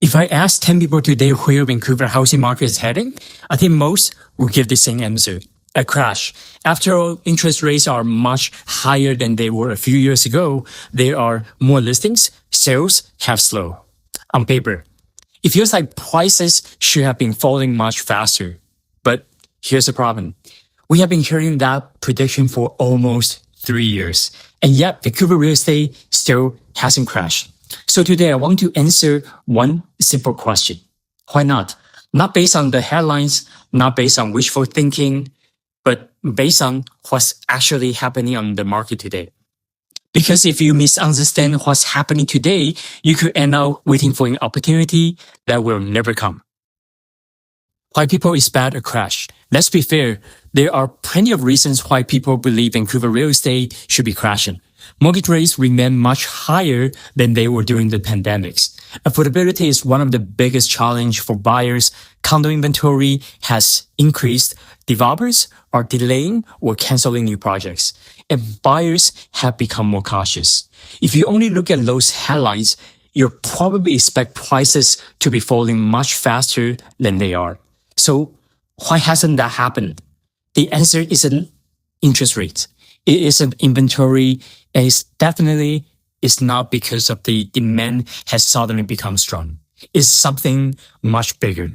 If I ask 10 people today where Vancouver housing market is heading, I think most will give the same answer: a crash. After all, interest rates are much higher than they were a few years ago. There are more listings, sales have slowed. On paper, it feels like prices should have been falling much faster. But here's the problem. We have been hearing that prediction for almost 3 years, and yet Vancouver real estate still hasn't crashed. So today I want to answer one simple question. Why not? Not based on the headlines, not based on wishful thinking, but based on what's actually happening on the market today. Because if you misunderstand what's happening today, you could end up waiting for an opportunity that will never come. Why people expect a crash? Let's be fair, there are plenty of reasons why people believe Vancouver real estate should be crashing. Mortgage rates remain much higher than they were during the pandemics. Affordability is one of the biggest challenges for buyers. Condo inventory has increased. Developers are delaying or canceling new projects. And buyers have become more cautious. If you only look at those headlines, you'll probably expect prices to be falling much faster than they are. So why hasn't that happened? The answer isn't interest rates. It isn't inventory, and it's not because of the demand has suddenly become strong. It's something much bigger.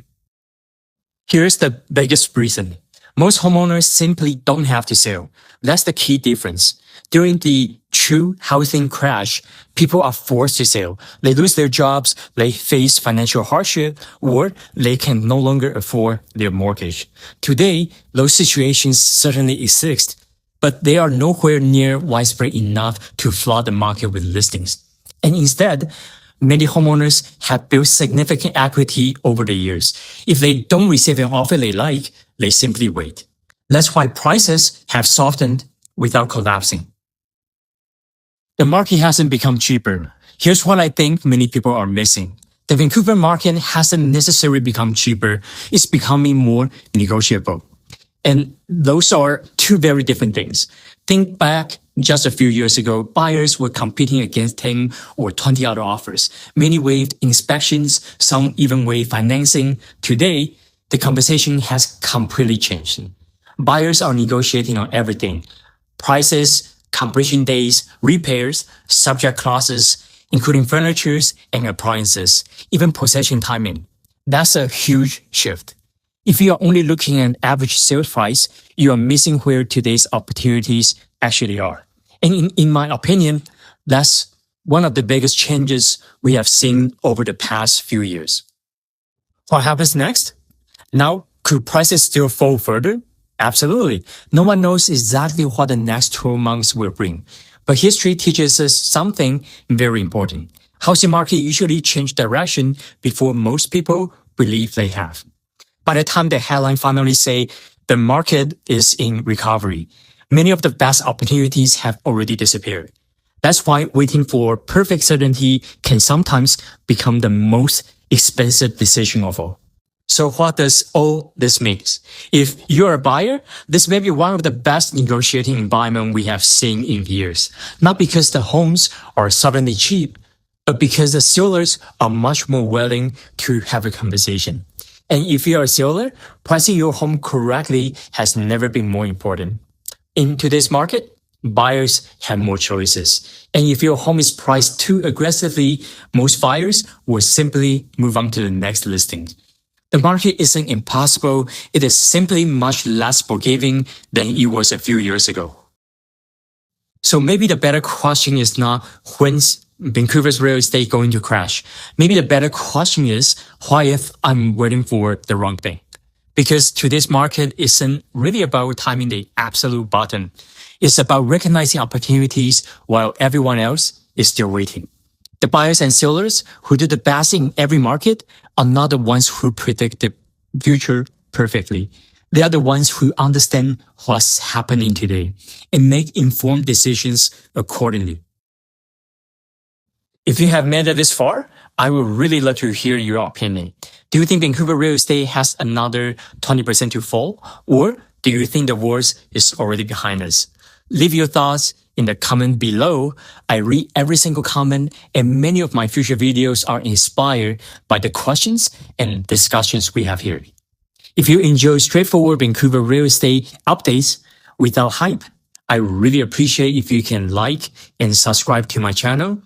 Here's the biggest reason. Most homeowners simply don't have to sell. That's the key difference. During the true housing crash, people are forced to sell. They lose their jobs, they face financial hardship, or they can no longer afford their mortgage. Today, those situations certainly exist, but they are nowhere near widespread enough to flood the market with listings. And instead, many homeowners have built significant equity over the years. If they don't receive an offer they like, they simply wait. That's why prices have softened without collapsing. The market hasn't become cheaper. Here's what I think many people are missing. The Vancouver market hasn't necessarily become cheaper. It's becoming more negotiable. And those are two very different things. Think back just a few years ago, buyers were competing against 10 or 20 other offers. Many waived inspections, some even waived financing. Today, the conversation has completely changed. Buyers are negotiating on everything: prices, completion days, repairs, subject clauses, including furniture and appliances, even possession timing. That's a huge shift. If you are only looking at average sales price, you are missing where today's opportunities actually are. And in my opinion, that's one of the biggest changes we have seen over the past few years. What happens next? Now, could prices still fall further? Absolutely. No one knows exactly what the next 12 months will bring. But history teaches us something very important. Housing market usually change direction before most people believe they have. By the time the headline finally say the market is in recovery, many of the best opportunities have already disappeared. That's why waiting for perfect certainty can sometimes become the most expensive decision of all. So what does all this mean? If you're a buyer, this may be one of the best negotiating environment we have seen in years. Not because the homes are suddenly cheap, but because the sellers are much more willing to have a conversation. And if you're a seller, pricing your home correctly has never been more important. In today's market, buyers have more choices. And if your home is priced too aggressively, most buyers will simply move on to the next listing. The market isn't impossible. It is simply much less forgiving than it was a few years ago. So maybe the better question is not when's Vancouver's real estate going to crash. Maybe the better question is, why if I'm waiting for the wrong thing? Because today's market isn't really about timing the absolute button. It's about recognizing opportunities while everyone else is still waiting. The buyers and sellers who do the best in every market are not the ones who predict the future perfectly. They are the ones who understand what's happening today and make informed decisions accordingly. If you have made it this far, I would really love to hear your opinion. Do you think Vancouver real estate has another 20% to fall? Or do you think the worst is already behind us? Leave your thoughts in the comment below. I read every single comment, and many of my future videos are inspired by the questions and discussions we have here. If you enjoy straightforward Vancouver real estate updates without hype, I really appreciate if you can like and subscribe to my channel.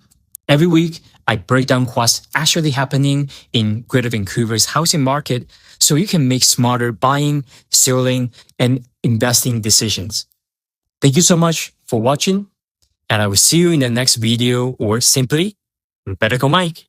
Every week, I break down what's actually happening in Greater Vancouver's housing market so you can make smarter buying, selling, and investing decisions. Thank you so much for watching, and I will see you in the next video, or simply, better go Mike.